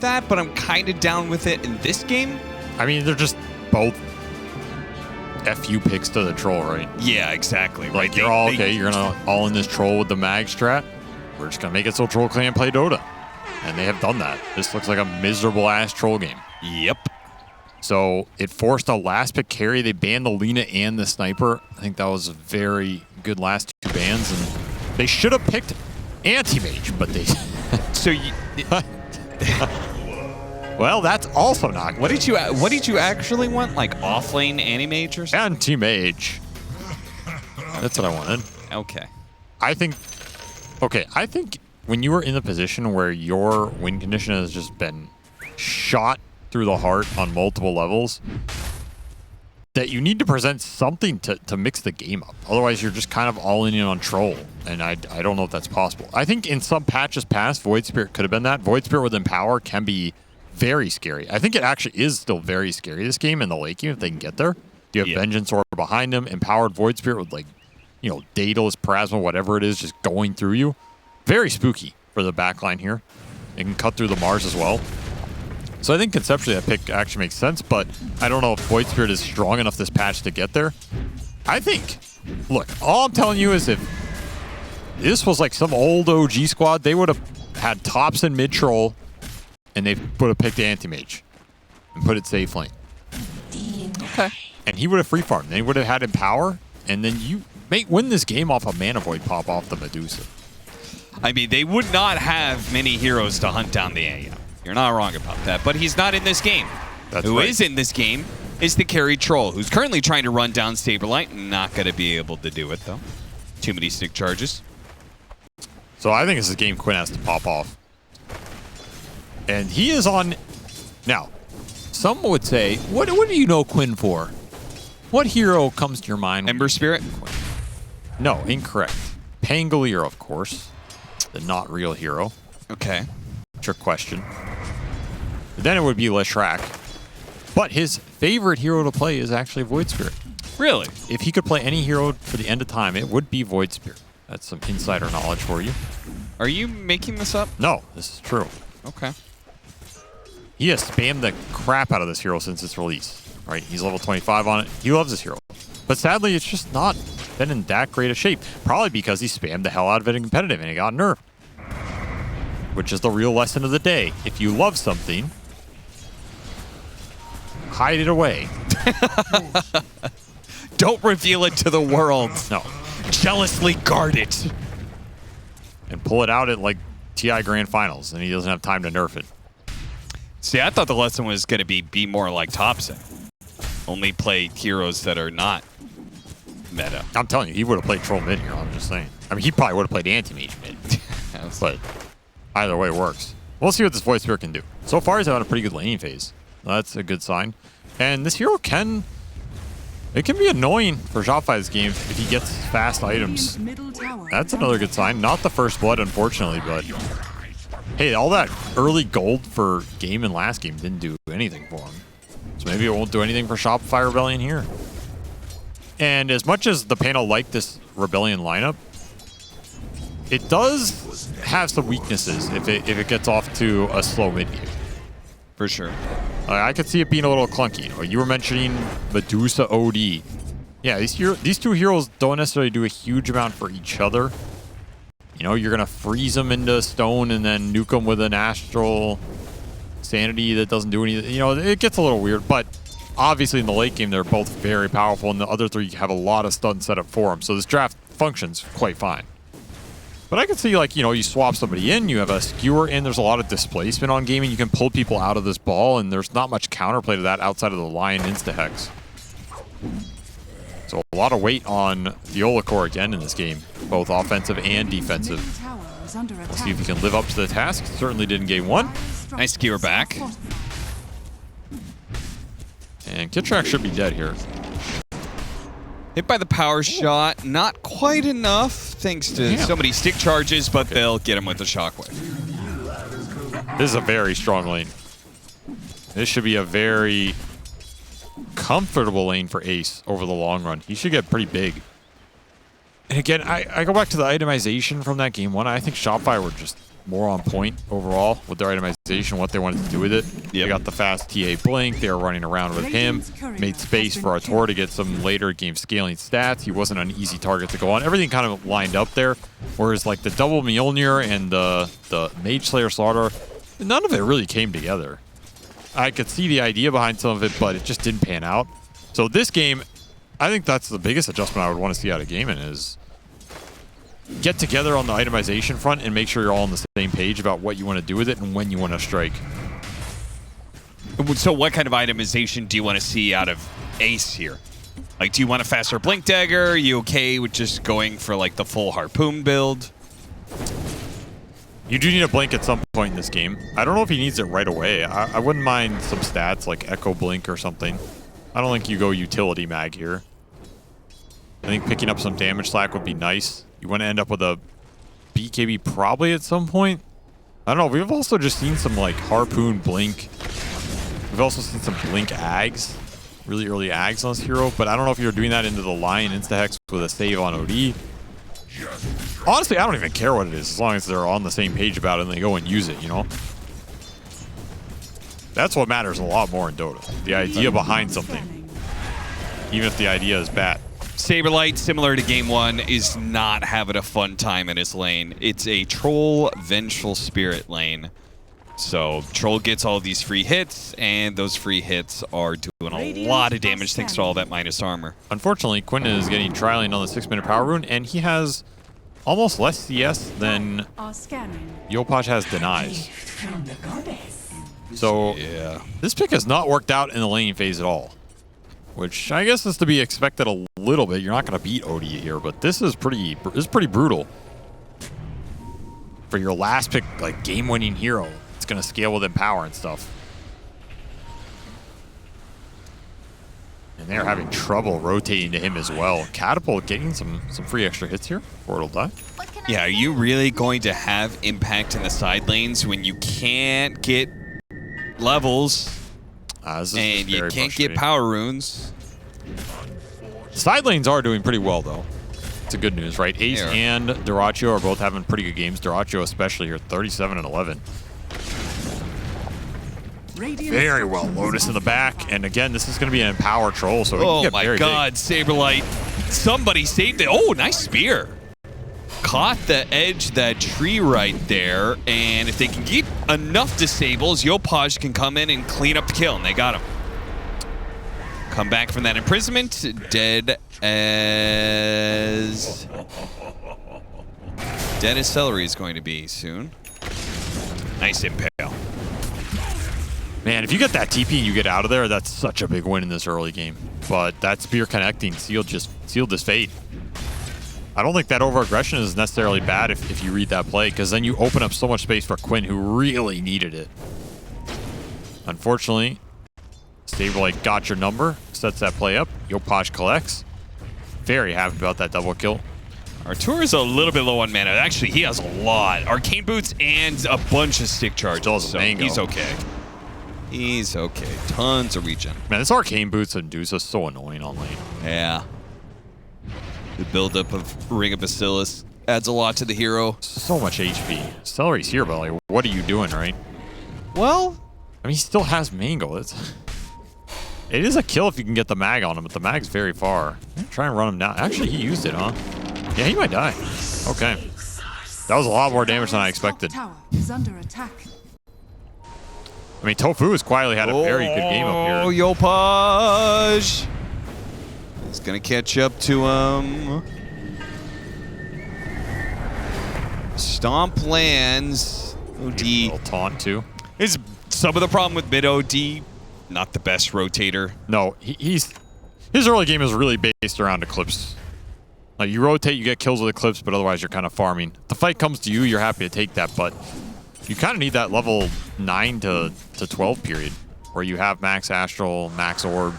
that, but I'm kind of down with it in this game. I mean, they're just both FU picks to the troll, right? Yeah, exactly. Like, you're all, okay, you're going to all in this troll with the mag strat. We're just going to make it so troll can't play Dota. And they have done that. This looks like a miserable-ass troll game. Yep. So it forced a last pick carry. They banned the Lina and the Sniper. I think that was a very good last 2 bans. And they should have picked Anti-Mage, but they... So you... Well, that's also not good. What did you actually want? Like offlane Anti-Mage or something? Anti-Mage. That's what I wanted. Okay. I think when you were in the position where your win condition has just been shot through the heart on multiple levels, that you need to present something to mix the game up. Otherwise, you're just kind of all in on troll, and I don't know if that's possible. I think in some patches past, Void Spirit could have been that. Void Spirit with Empower can be very scary. I think it actually is still very scary, this game, in the late game, if they can get there. You have Vengeance Orb behind them, Empowered Void Spirit with, like, you know, Daedalus, Plasma, whatever it is, just going through you. Very spooky for the backline here. It can cut through the Mars as well. So I think conceptually that pick actually makes sense, but I don't know if Void Spirit is strong enough this patch to get there. I think, look, all I'm telling you is if this was like some old OG squad, they would have had tops and mid troll, and they would have picked the Anti-Mage and put it safe lane. Okay. And he would have free farmed. They would have had Empower, and then you may win this game off a Mana Void pop off the Medusa. I mean, they would not have many heroes to hunt down the AM. You're not wrong about that, but he's not in this game. Who is in this game is the carry troll, who's currently trying to run down Saberlight. Not going to be able to do it, though. Too many stick charges. So I think this is a game Quinn has to pop off. And he is on... Now, some would say, what do you know Quinn for? What hero comes to your mind? Ember Spirit? No, incorrect. Pangolier, of course. The not real hero. Okay. Trick question. Then it would be Leshrac. But his favorite hero to play is actually Void Spirit. Really? If he could play any hero for the end of time, it would be Void Spirit. That's some insider knowledge for you. Are you making this up? No, this is true. Okay. He has spammed the crap out of this hero since its release. Right? He's level 25 on it. He loves this hero. But sadly, it's just not been in that great a shape. Probably because he spammed the hell out of it in competitive and it got nerfed. Which is the real lesson of the day. If you love something, hide it away. Don't reveal it to the world. No. Jealously guard it. And pull it out at like TI Grand Finals, and he doesn't have time to nerf it. See, I thought the lesson was going to be more like Thompson. Only play heroes that are not meta. I'm telling you, he would have played troll mid here, I'm just saying. I mean, he probably would have played anti-mage mid. But either way, it works. We'll see what this Void Spirit can do. So far, he's having a pretty good laning phase. That's a good sign. And this hero can... It can be annoying for Shopify's game if he gets fast items. That's another good sign. Not the first blood, unfortunately, but... Hey, all that early gold for Gaimin last game didn't do anything for him. So maybe it won't do anything for Shopify Rebellion here. And as much as the panel liked this Rebellion lineup, it does have some weaknesses if it gets off to a slow mid game. For sure. I could see it being a little clunky. You were mentioning Medusa OD. Yeah, these two heroes don't necessarily do a huge amount for each other. You know, you're going to freeze them into stone and then nuke them with an astral sanity that doesn't do anything. You know, it gets a little weird, but obviously in the late game, they're both very powerful, and the other three have a lot of stun set up for them. So this draft functions quite fine. But I could see, like, you know, you swap somebody in, you have a skewer in, there's a lot of displacement on Gaming. You can pull people out of this ball, and there's not much counterplay to that outside of the Lion Insta-Hex. So a lot of weight on the Olacor again in this game, both offensive and defensive. Let's see if he can live up to the task. Certainly didn't game one. Nice skewer back. And Kitrak should be dead here. Hit by the power shot, not quite enough, thanks to so many stick charges, but they'll get him with the shockwave. This is a very strong lane. This should be a very comfortable lane for Ace over the long run. He should get pretty big. And again, I go back to the itemization from that game one. I think Shopify were just more on point overall with their itemization, what they wanted to do with it. Yep. They got the fast TA Blink. They were running around with him. Made space for Artur to get some later game scaling stats. He wasn't an easy target to go on. Everything kind of lined up there. Whereas like the double Mjolnir and the Mage Slayer Slaughter, none of it really came together. I could see the idea behind some of it, but it just didn't pan out. So this game, I think that's the biggest adjustment I would want to see out of Gaimin is get together on the itemization front and make sure you're all on the same page about what you want to do with it and when you want to strike. So what kind of itemization do you want to see out of Ace here? Like, do you want a faster Blink Dagger? Are you okay with just going for like the full Harpoon build? You do need a Blink at some point in this game. I don't know if he needs it right away. I wouldn't mind some stats like Echo Blink or something. I don't think you go utility mag here. I think picking up some damage slack would be nice. You want to end up with a BKB probably at some point. I don't know. We've also just seen some like Harpoon Blink. We've also seen some Blink Ags. Really early Ags on this hero. But I don't know if you're doing that into the Lion Insta-Hex with a save on OD. Honestly, I don't even care what it is as long as they're on the same page about it and they go and use it, you know? That's what matters a lot more in Dota. The idea behind something. Even if the idea is bad. Saberlight, similar to Game 1, is not having a fun time in his lane. It's a Troll Vengeful Spirit lane. So Troll gets all these free hits, and those free hits are doing a lot of damage thanks to all that minus armor. Unfortunately, Quinn is getting trialing on the 6-minute power rune, and he has almost less CS than Yopaj has denies. So yeah, this pick has not worked out in the laning phase at all, which I guess is to be expected a little bit. You're not going to beat OD here, but this is pretty brutal. For your last pick, like game-winning hero, it's going to scale with Empower and stuff. And they're having trouble rotating to him as well. Catapult getting some free extra hits here before it'll die. Yeah, are you really going to have impact in the side lanes when you can't get levels and you can't get power runes? Side lanes are doing pretty well, though. It's a good news, right? Ace and Dyrachyo are both having pretty good games. Dyrachyo especially here, 37 and 11. Very well. Lotus in the back. And again, this is going to be an Empower Troll, so oh it can get my god, Saberlight. Somebody saved it. Oh, nice spear. Caught the edge of that tree right there. And if they can keep enough disables, Yopaj can come in and clean up the kill. And they got him. Come back from that imprisonment. Dead as Celery is going to be soon. Nice impale. Man, if you get that TP and you get out of there, that's such a big win in this early game. But that spear connecting sealed his fate. I don't think that over-aggression is necessarily bad if you read that play, because then you open up so much space for Quinn, who really needed it. Unfortunately, Saberlight got your number, sets that play up. Yopaj collects. Very happy about that double kill. Artur is a little bit low on mana. Actually, he has a lot. Arcane Boots and a bunch of stick charges, so he's okay. He's okay. Tons of regen. Man, this Arcane Boots and Deuce is so annoying on lane. Yeah. The buildup of Ring of Bacillus adds a lot to the hero. So much HP. Celery's here, but like, what are you doing, right? Well, I mean, he still has Mango. It is a kill if you can get the mag on him, but the mag's very far. Try and run him down. Actually, he used it, huh? Yeah, he might die. Okay. That was a lot more damage than I expected. Tower is under attack. I mean, Tofu has quietly had a very good game up here. Oh, Yopaj! He's gonna catch up to him. Stomp lands. OD. A little taunt, too. Is some of the problem with mid OD. Not the best rotator. No, his early game is really based around Eclipse. Like, you rotate, you get kills with Eclipse, but otherwise you're kind of farming. If the fight comes to you, you're happy to take that, but you kind of need that level 9 to 12 period where you have max Astral, max Orb,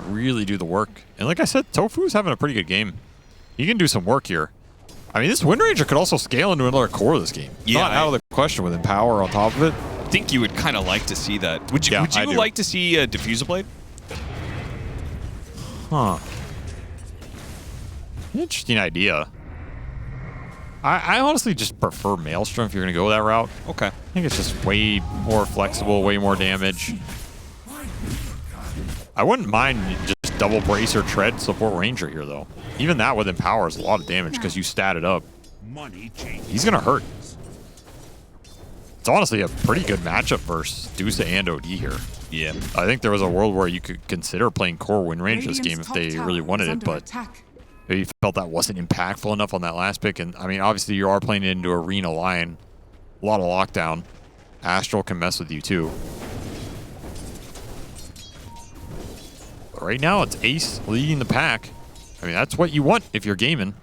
really do the work. And like I said, Tofu's having a pretty good game. He can do some work here. I mean, this Wind Ranger could also scale into another core of this game. Yeah, not out of the question with Empower on top of it. I think you would kind of like to see that. Would you like to see a Diffuser Blade? Huh. Interesting idea. I honestly just prefer Maelstrom if you're going to go that route. Okay. I think it's just way more flexible, way more damage. I wouldn't mind just double brace or tread support Ranger here, though. Even that with Empower is a lot of damage because you stat it up. He's going to hurt. It's honestly a pretty good matchup versus Dusa and OD here. Yeah. I think there was a world where you could consider playing core win range this game if they really wanted it, but maybe felt that wasn't impactful enough on that last pick. And I mean, obviously you are playing it into Arena Line. A lot of lockdown. Astral can mess with you too. But right now it's Ace leading the pack. I mean, that's what you want if you're gaming.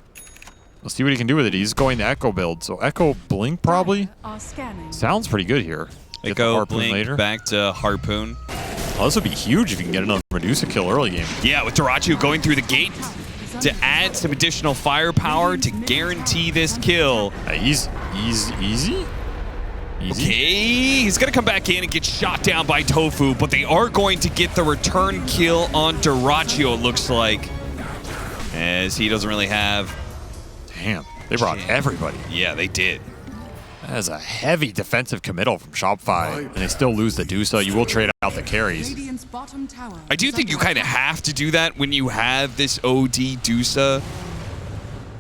Let's see what he can do with it. He's going to Echo build. So Echo Blink probably sounds pretty good here. Echo Blink later. Back to Harpoon. Well, this would be huge if you can get another Medusa kill early game. Yeah, with Dota2 going through the gate to add some additional firepower to guarantee this kill. He's easy. Okay, he's going to come back in and get shot down by Tofu, but they are going to get the return kill on Dyrachyo, it looks like, as he doesn't really have... Damn, they brought everybody. Yeah, they did. That is a heavy defensive committal from Shopify, and they still lose the Dusa. You will trade out the carries. I do think you kind of have to do that when you have this OD Dusa,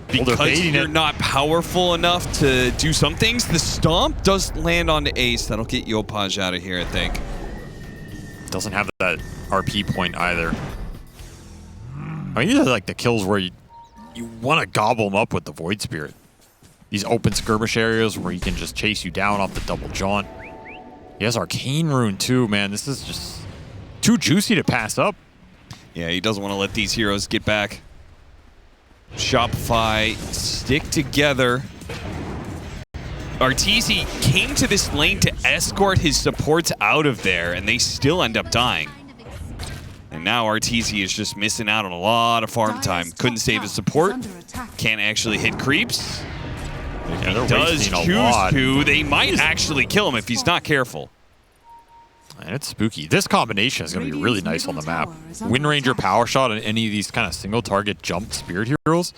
because you're not powerful enough to do some things. The Stomp does land on the Ace. That'll get Yopaj out of here, I think. Doesn't have that RP point either. I mean, these are like the kills where you want to gobble them up with the Void Spirit. These open skirmish areas where he can just chase you down off the double jaunt. He has Arcane Rune too, man. This is just too juicy to pass up. Yeah, he doesn't want to let these heroes get back. Shopify stick together. Arteezy came to this lane to escort his supports out of there, and they still end up dying. And now Arteezy is just missing out on a lot of farm time. Couldn't save his support. Can't actually hit creeps. If he does choose to, they might actually kill him if he's not careful. And it's spooky. This combination is going to be really nice on the map. Wind Ranger Power Shot on any of these kind of single target jumped Spirit heroes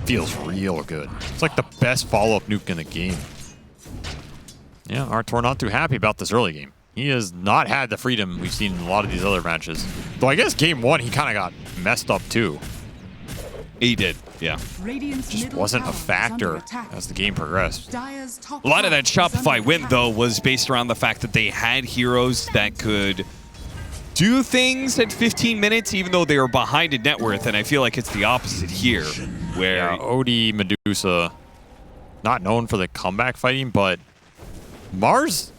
feels real good. It's like the best follow-up nuke in the game. Yeah, Artur not too happy about this early game. He has not had the freedom we've seen in a lot of these other matches. Though I guess game one, he kind of got messed up too. He did, yeah. Just wasn't a factor as the game progressed. A lot of that Shopify win, though, was based around the fact that they had heroes that could do things at 15 minutes, even though they were behind in net worth, and I feel like it's the opposite here, where... Yeah, OD, Medusa, not known for the comeback fighting, but Mars,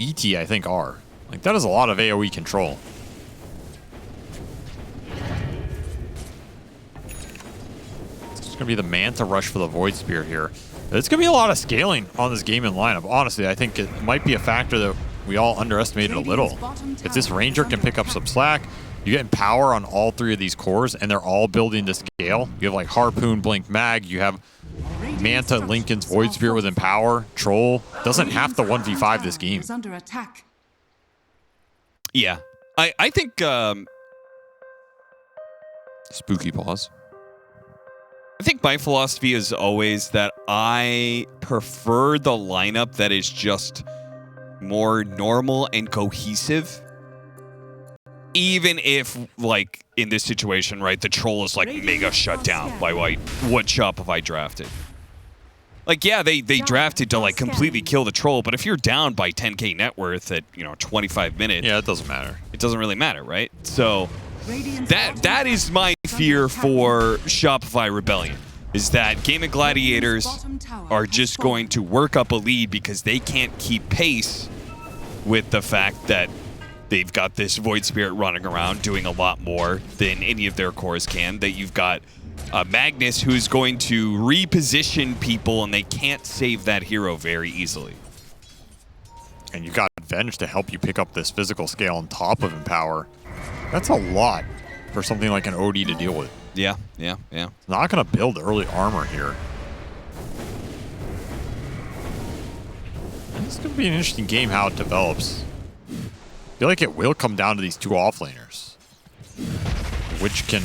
ET, I think, are. Like, that is a lot of AoE control. Going to be the Manta rush for the Void Spirit here. It's going to be a lot of scaling on this Gaimin lineup. Honestly, I think it might be a factor that we all underestimated a little. If this Ranger can pick up some slack, you get power on all three of these cores, and they're all building to scale. You have like Harpoon, Blink, Mag. You have Manta, Lincoln's Void Spirit with Empower. Troll doesn't have to 1v5 this game. Yeah, I think... Spooky pause. I think my philosophy is always that I prefer the lineup that is just more normal and cohesive. Even if, like, in this situation, right, the Troll is, like, mega shut down by what Shopify drafted. Like, yeah, they drafted to, like, completely kill the Troll, but if you're down by 10k net worth at, 25 minutes... Yeah, it doesn't matter. It doesn't really matter, right? So... That is my fear for Shopify Rebellion, is that Gaimin Gladiators are just going to work up a lead because they can't keep pace with the fact that they've got this Void Spirit running around doing a lot more than any of their cores can, that you've got Magnus who's going to reposition people and they can't save that hero very easily. And you've got Venge to help you pick up this physical scale on top of Empower. That's a lot for something like an OD to deal with. Yeah. Not going to build early armor here. And this is going to be an interesting game how it develops. I feel like it will come down to these two offlaners, which can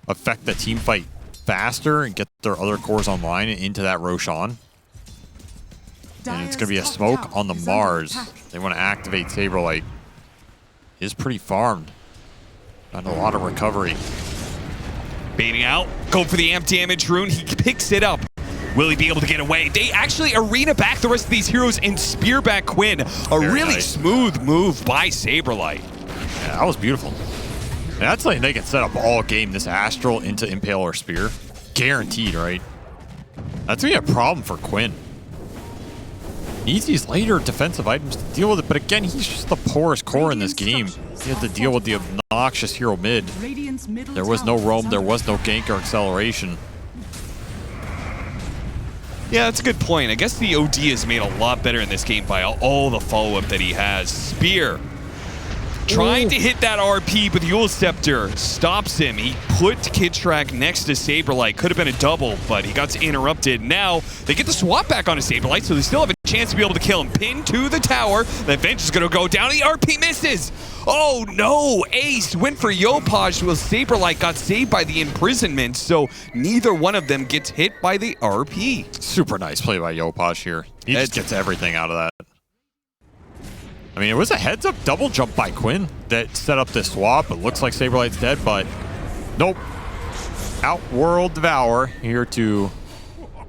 affect the team fight faster and get their other cores online into that Roshan. And it's going to be a smoke on the Mars. They want to activate Saberlight. Is pretty farmed. Got a lot of recovery. Baiting out. Go for the amp damage rune. He picks it up. Will he be able to get away? They actually arena back the rest of these heroes and spear back Quinn. Really nice. Smooth move by Saberlight. Yeah, that was beautiful. And that's like they can set up all game this Astral into Impale or Spear. Guaranteed, right? That's going to be a problem for Quinn. Needs these later defensive items to deal with it, but again, he's just the poorest core in this game. He had to deal with the obnoxious hero mid. There was no roam, there was no gank or acceleration. Yeah, that's a good point. I guess the OD is made a lot better in this game by all the follow-up that he has. Spear. Trying to hit that RP, but the Yule Scepter stops him. He put Kidtrak next to Saberlight. Could have been a double, but he got interrupted. Now, they get the swap back onto Saberlight, so they still have a chance to be able to kill him. Pinned to the tower. The Venge is going to go down. The RP misses. Oh, no. Ace went for Yopaj, while Saberlight got saved by the imprisonment, so neither one of them gets hit by the RP. Super nice play by Yopaj here. He just gets everything out of that. I mean, it was a heads-up double jump by Quinn that set up this swap. It looks like Saberlight's dead, but nope. Outworld Devour here to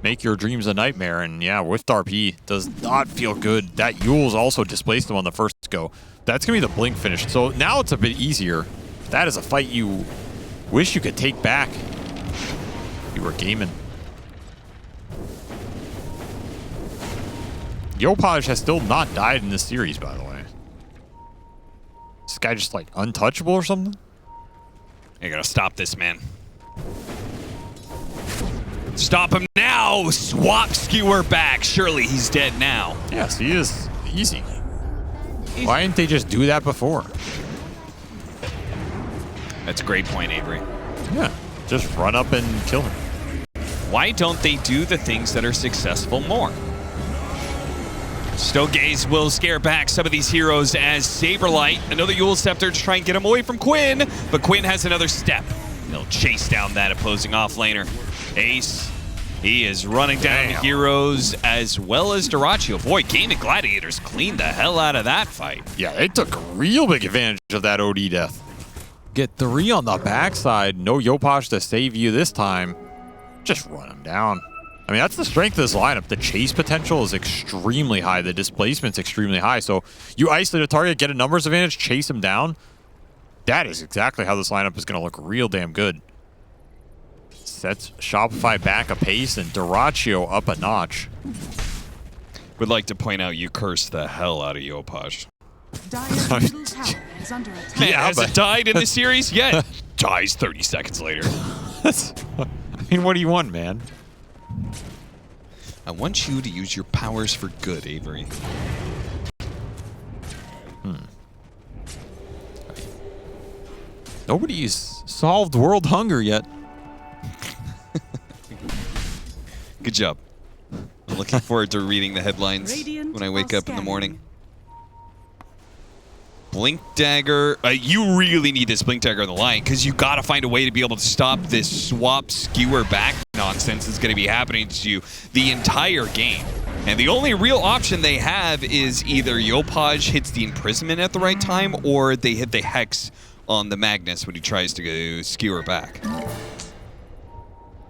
make your dreams a nightmare. And yeah, with RP does not feel good. That Yule's also displaced him on the first go. That's going to be the blink finish. So now it's a bit easier. That is a fight you wish you could take back. You were Gaimin. Yopaj has still not died in this series, by the way. This guy just like untouchable or something? You're gonna stop this, man. Stop him now! Swap skewer back. Surely he's dead now. Yes, he is. Easy. Why didn't they just do that before? That's a great point, Avery. Yeah, just run up and kill him. Why don't they do the things that are successful more? Stogaze will scare back some of these heroes as Saberlight, another Yule Scepter to try and get him away from Quinn, but Quinn has another step. He'll chase down that opposing offlaner. Ace, he is running down the heroes as well as Dyrachyo. Boy, Gaimin Gladiators cleaned the hell out of that fight. Yeah, they took real big advantage of that OD death. Get 3 on the backside, no Yopaj to save you this time. Just run him down. I mean, that's the strength of this lineup. The chase potential is extremely high. The displacement's extremely high. So you isolate a target, get a numbers advantage, chase him down. That is exactly how this lineup is going to look real damn good. Sets Shopify back a pace and Dyrachyo up a notch. Would like to point out you cursed the hell out of Yopaj. Man, hasn't died in the series yet. Dies 30 seconds later. I mean, what do you want, man? I want you to use your powers for good, Avery. Nobody's solved world hunger yet. Good job. I'm looking forward to reading the headlines when I wake up in the morning. Blink Dagger. You really need this Blink Dagger on the line because you got to find a way to be able to stop this swap skewer back nonsense that's going to be happening to you the entire game. And the only real option they have is either Yopaj hits the imprisonment at the right time or they hit the Hex on the Magnus when he tries to go skewer back.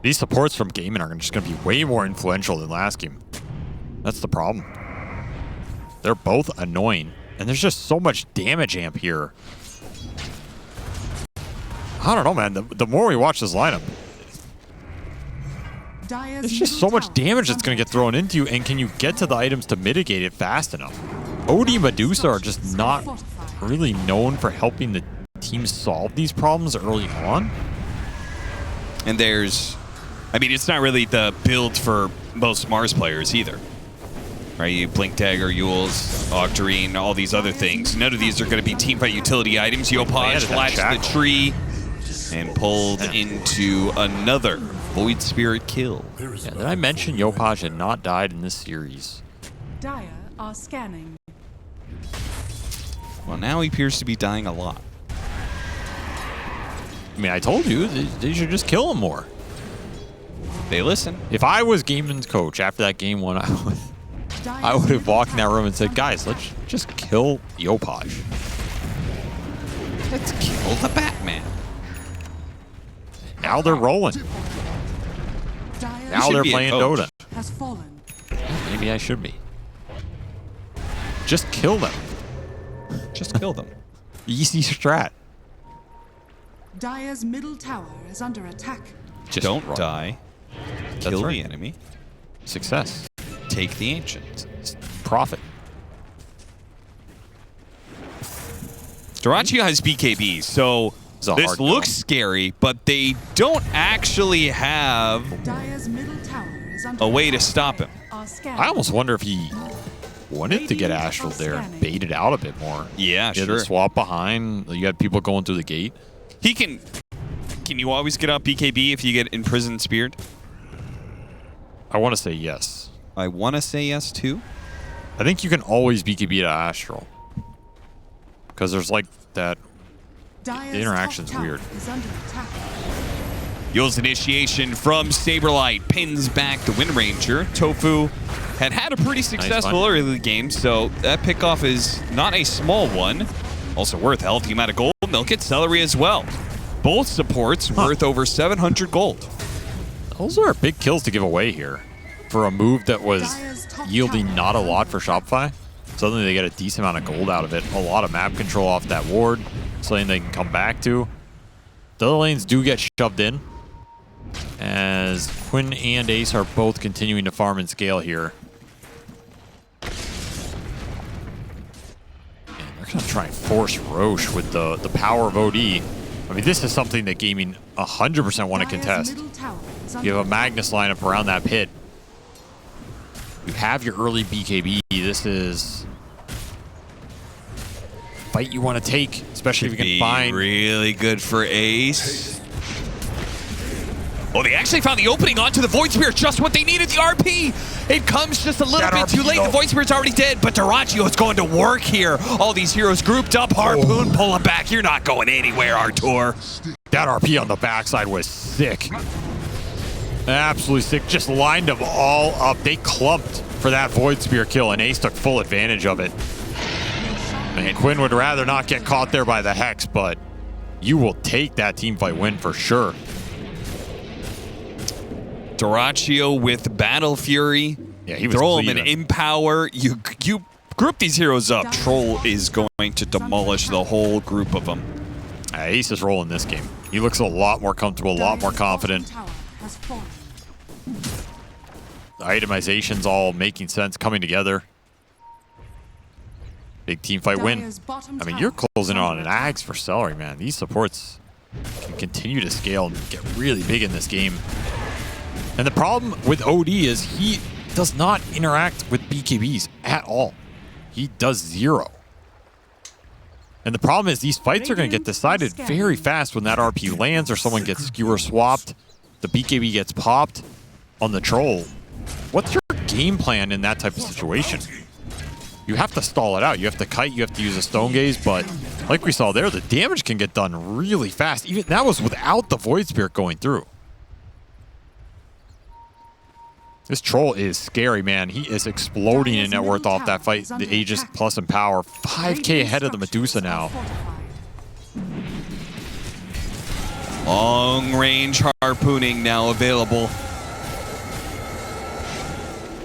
These supports from Gaimin are just going to be way more influential than last game. That's the problem. They're both annoying. And there's just so much damage amp here. I don't know, man. The more we watch this lineup, there's just so much damage that's going to get thrown into you. And can you get to the items to mitigate it fast enough? OD Medusa are just not really known for helping the team solve these problems early on. And there's... I mean, it's not really the build for most Mars players either. Right, you Blink Dagger, Yules, Octarine, all these other things. None of these are going to be teamfight utility items. Yopaj latched the tree and pulled into another Void Spirit kill. Yeah, did I mention Yopaj had not died in this series? Dire are scanning. Well, now he appears to be dying a lot. I mean, I told you, they should just kill him more. They listen. If I was Gaimin's coach after that game one, I would have walked in that room and said, guys, let's just kill Yopaj. Let's kill the Batman. Now they're rolling. Now they're playing Dota. Has fallen. Maybe I should be. Just kill them. Just kill them. Easy strat. Dire's middle tower is under attack. Just don't die. Kill the enemy. Success. Take the ancient. Profit. Dyrachyo has BKB, so this looks scary, but they don't actually have Dire's middle tower is under a way to stop him. I almost wonder if he wanted to get Astral there and bait it out a bit more. Yeah, sure. sure. Swap behind. You had people going through the gate. He can. Can you always get out BKB if you get imprisoned speared? I want to say yes. I want to say yes too. I think you can always BKB to Astral. Because there's like that. The interaction's weird. Yule's initiation from Saberlight pins back the Wind Ranger. Tofu had a pretty successful early game, so that pickoff is not a small one. Also worth a healthy amount of gold. Milk it, Celery as well. Both supports worth over 700 gold. Those are big kills to give away here for a move that was yielding not a lot for Shopify. Suddenly they get a decent amount of gold out of it. A lot of map control off that ward. Something they can come back to. The other lanes do get shoved in, as Quinn and Ace are both continuing to farm and scale here. And they're going to try and force Roche with the power of OD. I mean, this is something that Gaimin 100% want to contest. You have a Magnus lineup around that pit. You have your early BKB. This is a fight you want to take, especially if you can find. Really good for Ace. Oh, they actually found the opening onto the Void Spirit, just what they needed, the RP. It comes just a little bit too late. The Void Spirit's already dead, but Dyrachyo is going to work here. All these heroes grouped up. Harpoon, pull him back. You're not going anywhere, Artur. That RP on the backside was sick. Absolutely sick. Just lined them all up. They clumped for that Void Spear kill, and Ace took full advantage of it. And Quinn would rather not get caught there by the Hex, but you will take that teamfight win for sure. Dyrachyo with Battle Fury. Yeah, he was throw him an Empower. You group these heroes up. Troll is going to demolish the whole group of them. Ace is rolling this game. He looks a lot more comfortable, a lot more confident. The itemization's all making sense, coming together. Big team fight win. I mean, you're closing on an Axe for Celery, man. These supports can continue to scale and get really big in this game. And the problem with OD is he does not interact with BKBs at all. He does zero. And the problem is these fights are going to get decided very fast when that RP lands or someone gets skewer swapped. The BKB gets popped on the troll. What's your game plan in that type of situation? You have to stall it out. You have to kite, you have to use a stone gaze, but like we saw there, the damage can get done really fast. Even that was without the Void Spirit going through. This troll is scary, man. He is exploding in net worth off that fight. The Aegis plus in power. 5k ahead of the Medusa now. Long range harpooning now available.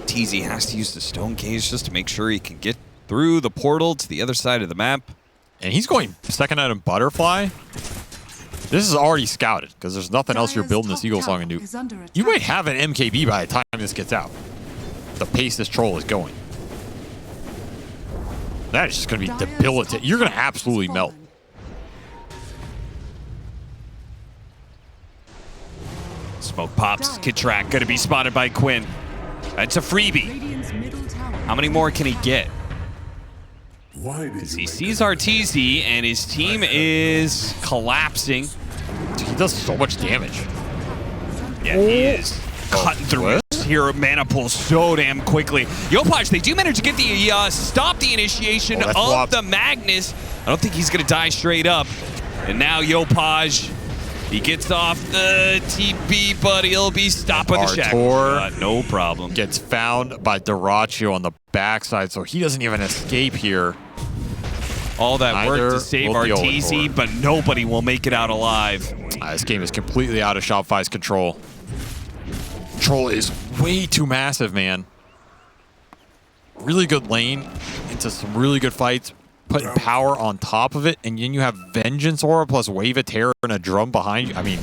TZ has to use the stone cage just to make sure he can get through the portal to the other side of the map. And he's going second item Butterfly. This is already scouted because there's nothing else you're building this Eagle Song into. You might have an MKB by the time this gets out. The pace this troll is going. That is just going to be debilitating. You're going to absolutely melt. Smoke pops. Kitrak going to be spotted by Quinn. That's a freebie. How many more can he get? Because he sees RTZ and his team is collapsing. Dude, he does so much damage. Yeah, he is cutting through his hero mana pool so damn quickly. Yopaj, they do manage to get the stop the initiation of the Magnus. I don't think he's going to die straight up. And now Yopaj He gets off the TP, but he'll be stopped with the shackle shot. No problem. Gets found by Dyrachyo on the backside, so he doesn't even escape here. All that work to save Arteezy, but nobody will make it out alive. This game is completely out of Shopify's control. Troll is way too massive, man. Really good lane into some really good fights. Putting power on top of it, and then you have Vengeance Aura plus Wave of Terror and a drum behind you. I mean,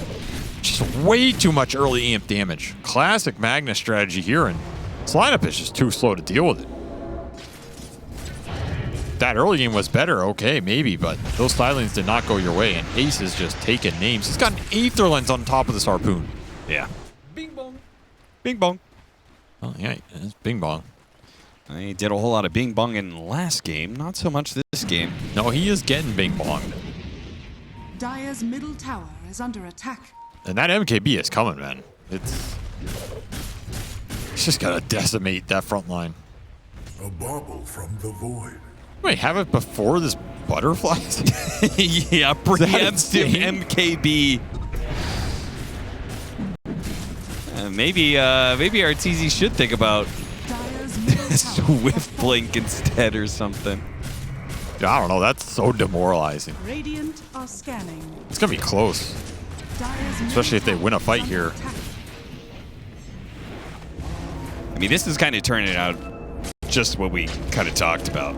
just way too much early amp damage. Classic Magnus strategy here, and this lineup is just too slow to deal with it. That early game was better, okay, maybe, but those silings did not go your way, and Ace is just taking names. He's got an Aether Lens on top of this Harpoon. Yeah. Bing bong. Bing bong. Oh, yeah, it's Bing Bong. He did a whole lot of bing bong in last game, not so much this game. No, he is getting Bing Bonged. Dire's middle tower is under attack. And that MKB is coming, man. It's just gotta decimate that front line. A bauble from the void. Wait, have it before this butterflies? Yeah, preemptive MKB. Maybe Arteezy should think about Swift Blink instead or something. I don't know. That's so demoralizing. Radiant are scanning. It's gonna be close, especially if they win a fight here. I mean, this is kind of turning out just what we kind of talked about.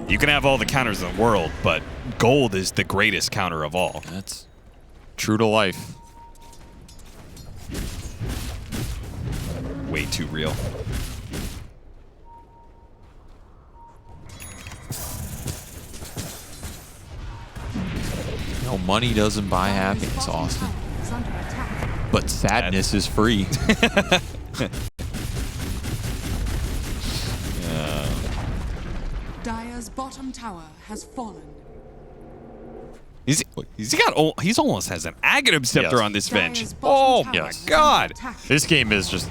You can have all the counters in the world, but gold is the greatest counter of all. That's true to life. Way too real. No, money doesn't buy happiness, Austin. But sadness is free. Dire's bottom tower has fallen. He's almost has an Aghanim Scepter on this bench. Dire's Oh bottom my tower is God. under attack. This game is just,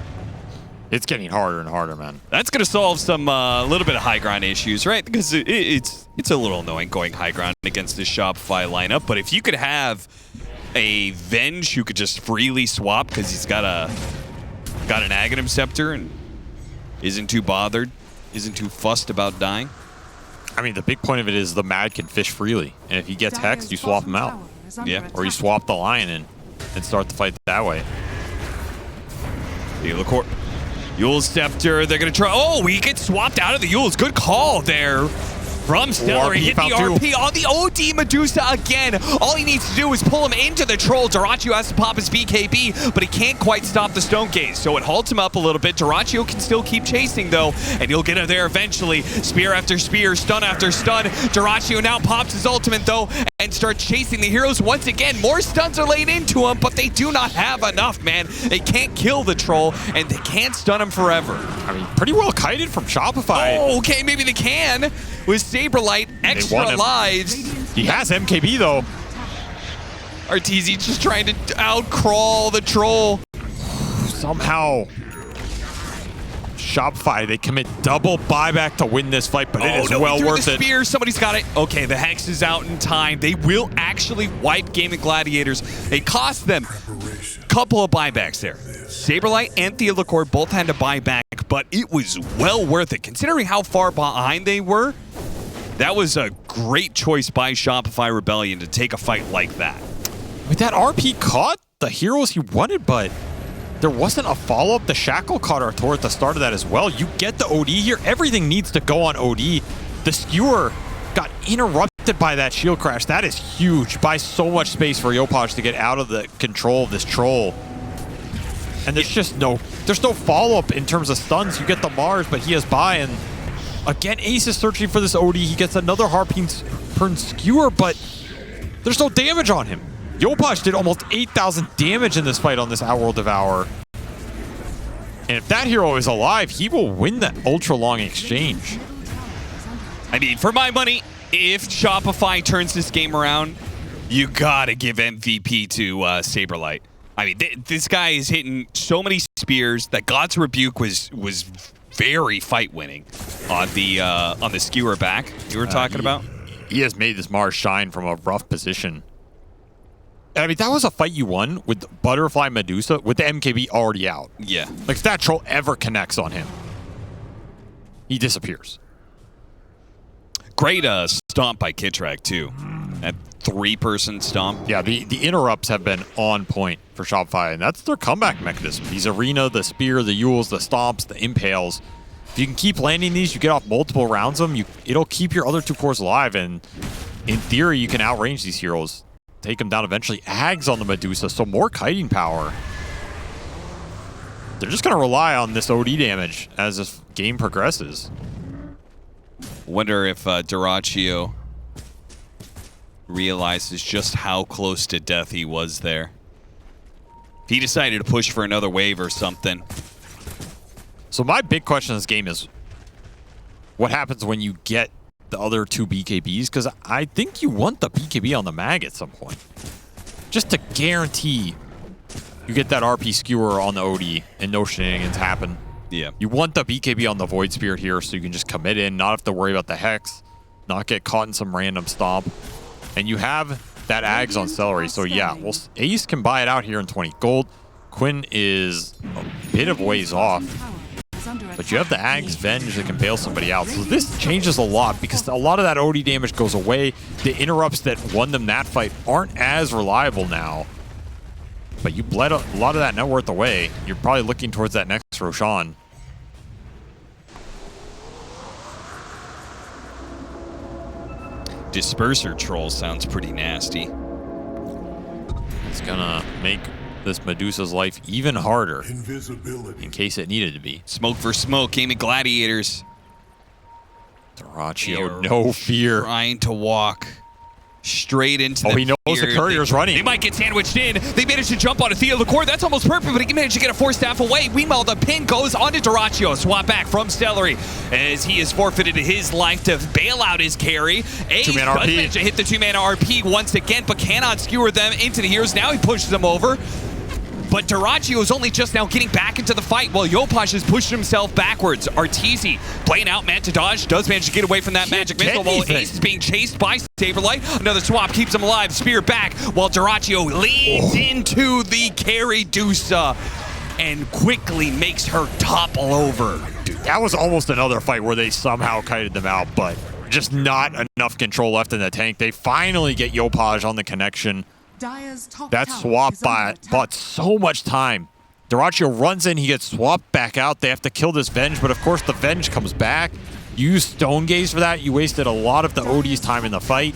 it's getting harder and harder, man. That's going to solve some little bit of high ground issues, right? Because it's a little annoying going high ground against this Shopify lineup. But if you could have a Venge who could just freely swap because he's got an Aghanim Scepter and isn't too bothered, isn't too fussed about dying. I mean, the big point of it is the Mad can fish freely. And if he gets hexed, you swap him out. Yeah, Or you swap the Lion and start the fight that way. The Liquor. Yule's Scepter, they're going to try. Oh, he gets swapped out of the Yule's. Good call there from Stellar. He hit the RP on the OD Medusa again. All he needs to do is pull him into the Troll. Dyrachyo has to pop his BKB, but he can't quite stop the Stone Gaze, so it halts him up a little bit. Dyrachyo can still keep chasing, though, and he'll get him there eventually. Spear after spear, stun after stun. Dyrachyo now pops his ultimate, though, and starts chasing the heroes once again. More stuns are laid into him, but they do not have enough, man. They can't kill the Troll, and they can't stun him forever. I mean, pretty well kited from Shopify. Oh, okay, maybe they can. With Saberlight, extra lives. He has MKB, though. Arteezy just trying to out-crawl the Troll. Somehow, Shopify, they commit double buyback to win this fight, but it is well worth the it. Spear. Somebody's got it. Okay, the Hex is out in time. They will actually wipe Gaimin Gladiators. It cost them a couple of buybacks there. Saberlight and Theodore both had to buy back, but it was well worth it. Considering how far behind they were, that was a great choice by Shopify Rebellion to take a fight like that. I mean, that RP caught the heroes he wanted, but there wasn't a follow-up. The Shackle caught Artur at the start of that as well. You get the OD here. Everything needs to go on OD. The Skewer got interrupted by that shield crash. That is huge. Buys so much space for Yopaj to get out of the control of this Troll. And there's just no follow-up in terms of stuns. You get the Mars, but he has buy, and again, Ace is searching for this OD. He gets another Harpoon Skewer, but there's no damage on him. Yopaj did almost 8,000 damage in this fight on this Outworld Devourer. And if that hero is alive, he will win that ultra-long exchange. I mean, for my money, if Shopify turns this game around, you gotta give MVP to Saberlight. I mean, this guy is hitting so many spears. That God's Rebuke was very fight-winning on the Skewer back you were talking about. He has made this Mars shine from a rough position. And I mean, that was a fight you won with Butterfly Medusa with the MKB already out. Yeah. Like, if that troll ever connects on him, he disappears. Great stomp by Kitrak, too. That 3-person stomp. Yeah, the interrupts have been on point for Shopify, and that's their comeback mechanism. These Arena, the Spear, the Yules, the Stomps, the Impales. If you can keep landing these, you get off multiple rounds of them, it'll keep your other 2 cores alive, and in theory, you can outrange these heroes. Take them down eventually. Ags on the Medusa, so more kiting power. They're just going to rely on this OD damage as this game progresses. Wonder if Dyrachyo realizes just how close to death he was there. If he decided to push for another wave or something. So my big question in this game is, what happens when you get the other 2 BKBs? Because I think you want the BKB on the mag at some point. Just to guarantee you get that RP skewer on the OD and no shenanigans happen. Yeah. You want the BKB on the Void Spirit here so you can just commit in, not have to worry about the Hex, not get caught in some random stomp. And you have that Ags on Celery. So yeah, well, Ace can buy it out here in 20 gold. Quinn is a bit of ways off. But you have the Ags Venge that can bail somebody out. So this changes a lot because a lot of that OD damage goes away. The interrupts that won them that fight aren't as reliable now. But you bled a lot of that net worth away. You're probably looking towards that next Roshan. Disperser Troll sounds pretty nasty. It's gonna make this Medusa's life even harder Invisibility. in case it needed to be. Smoke for smoke. Gaimin Gladiators. Dyrachyo, no fear. Trying to walk straight into Oh, the he knows the fear. courier's running. They might get sandwiched in. They managed to jump onto Theo Core. That's almost perfect, but he managed to get a 4-staff away. Meanwhile, the pin goes onto Dyrachyo. Swap back from Stellary as he has forfeited his life to bail out his carry. Ace does 2-mana RP. manage to hit the 2-mana RP once again, but cannot skewer them into the heroes. Now he pushes them over. But Dyrachyo is only just now getting back into the fight while Yopaj has pushed himself backwards. Arteezy playing out Manta Dodge, does manage to get away from that magic missile while Ace is being chased by Saberlight. Another swap keeps him alive. Spear back while Dyrachyo leads into the carry Dusa and quickly makes her topple over. Dude, that was almost another fight where they somehow kited them out, but just not enough control left in the tank. They finally get Yopaj on the connection. That swap bought so much time. Dyrachyo runs in, he gets swapped back out. They have to kill this Venge, but of course the Venge comes back. You use Stone Gaze for that. You wasted a lot of the OD's time in the fight.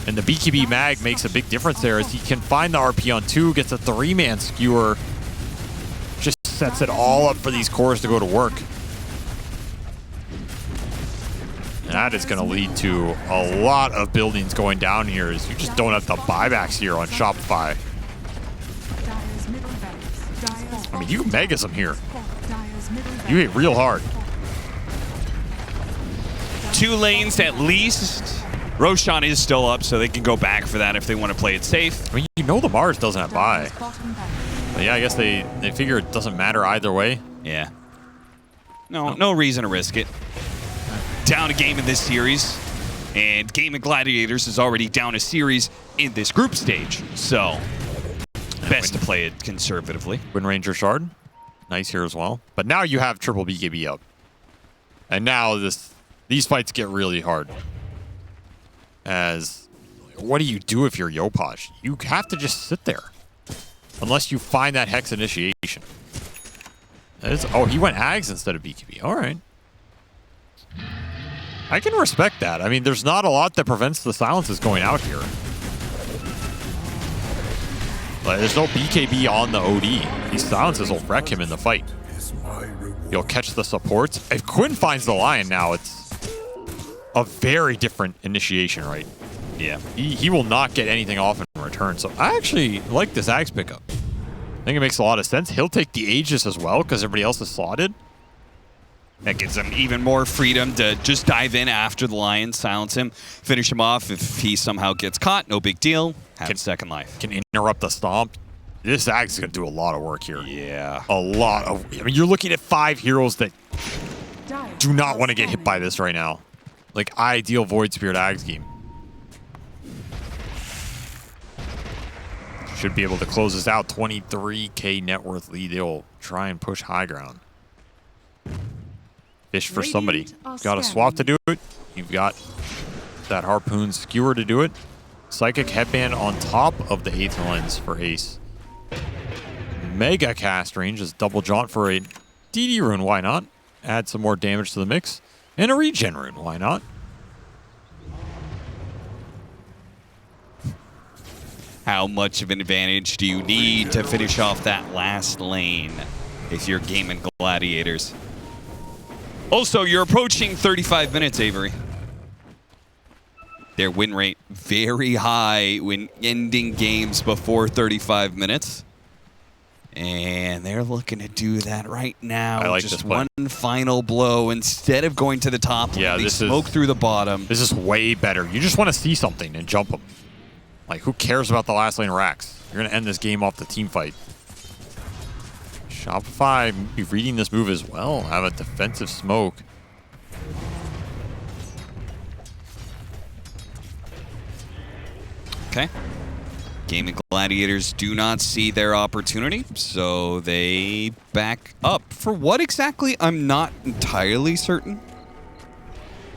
And the BKB mag makes a big difference there as he can find the RP on 2, gets a 3-man skewer. Just sets it all up for these cores to go to work. And that is going to lead to a lot of buildings going down here as you just don't have the buybacks here on Shopify. I mean, you can Megas them here. You hit real hard. 2 lanes at least. Roshan is still up, so they can go back for that if they want to play it safe. I mean, you know the Mars doesn't have buy. But yeah, I guess they figure it doesn't matter either way. Yeah. No reason to risk it. Down a game in this series, and Gaimin Gladiators is already down a series in this group stage, so best to play it conservatively. Wind Ranger Shard, nice here as well. But now you have triple BKB up. And now these fights get really hard. As, what do you do if you're Yopaj? You have to just sit there. Unless you find that Hex initiation. Oh, he went Ags instead of BKB. All right. I can respect that. I mean, there's not a lot that prevents the silences going out here. Like, there's no BKB on the OD. These silences will wreck him in the fight. You'll catch the supports. If Quinn finds the Lion now, it's a very different initiation, right? Yeah. He will not get anything off in return. So I actually like this Axe pickup. I think it makes a lot of sense. He'll take the Aegis as well because everybody else is slotted. That gives him even more freedom to just dive in after the Lion, silence him, finish him off. If he somehow gets caught, no big deal. Have second life. Can interrupt the stomp. This Axe is going to do a lot of work here. Yeah. A lot of... I mean, you're looking at 5 heroes that do not want to get hit by this right now. Like, ideal Void Spirit Axe game. should be able to close this out. 23K net worth lead. They'll try and push high ground. Fish for somebody. You've got a swap to do it. You've got that harpoon skewer to do it. Psychic headband on top of the Aether lens for Ace. Mega cast range is double jaunt for a DD rune. Why not? Add some more damage to the mix. And a regen rune. Why not? How much of an advantage do you need to finish off that last lane if you're Gaimin Gladiators? Also, you're approaching 35 minutes, Avery. Their win rate very high when ending games before 35 minutes. And they're looking to do that right now. I like just this play. one final blow instead of going to the top. Yeah, they smoke through the bottom. This is way better. You just want to see something and jump them. Like, who cares about the last lane racks? You're going to end this game off the team fight. Shopify be reading this move as well. Have a defensive smoke. Okay. Gaimin Gladiators do not see their opportunity, so they back up. For what exactly? I'm not entirely certain.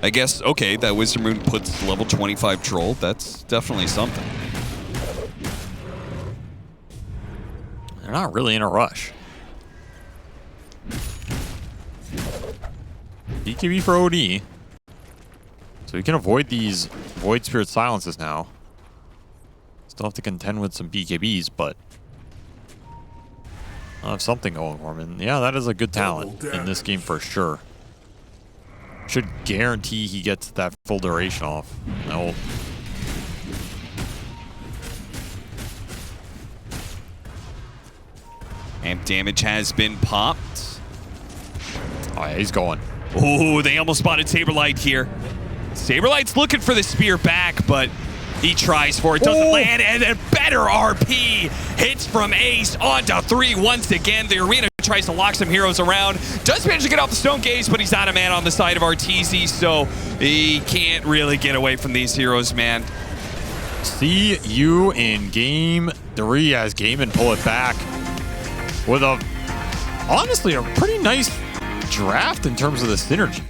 I guess, okay, that Wisdom Rune puts level 25 Troll. That's definitely something. They're not really in a rush. BKB for OD. So you can avoid these Void Spirit silences now. Still have to contend with some BKBs, but I'll have something going for him. And yeah, that is a good talent in this game for sure. Should guarantee he gets that full duration off. No. Amp damage has been popped. Oh, yeah, he's going. Oh, they almost spotted Saberlight here. Saberlight's looking for the spear back, but he tries for it, doesn't land, and then better RP hits from Ace onto 3 once again. The arena tries to lock some heroes around. Does manage to get off the Stone Gaze, but he's out of man on the side of Arteezy, so he can't really get away from these heroes, man. See you in game 3 as Gaimin pull it back with honestly a pretty nice draft in terms of the synergy.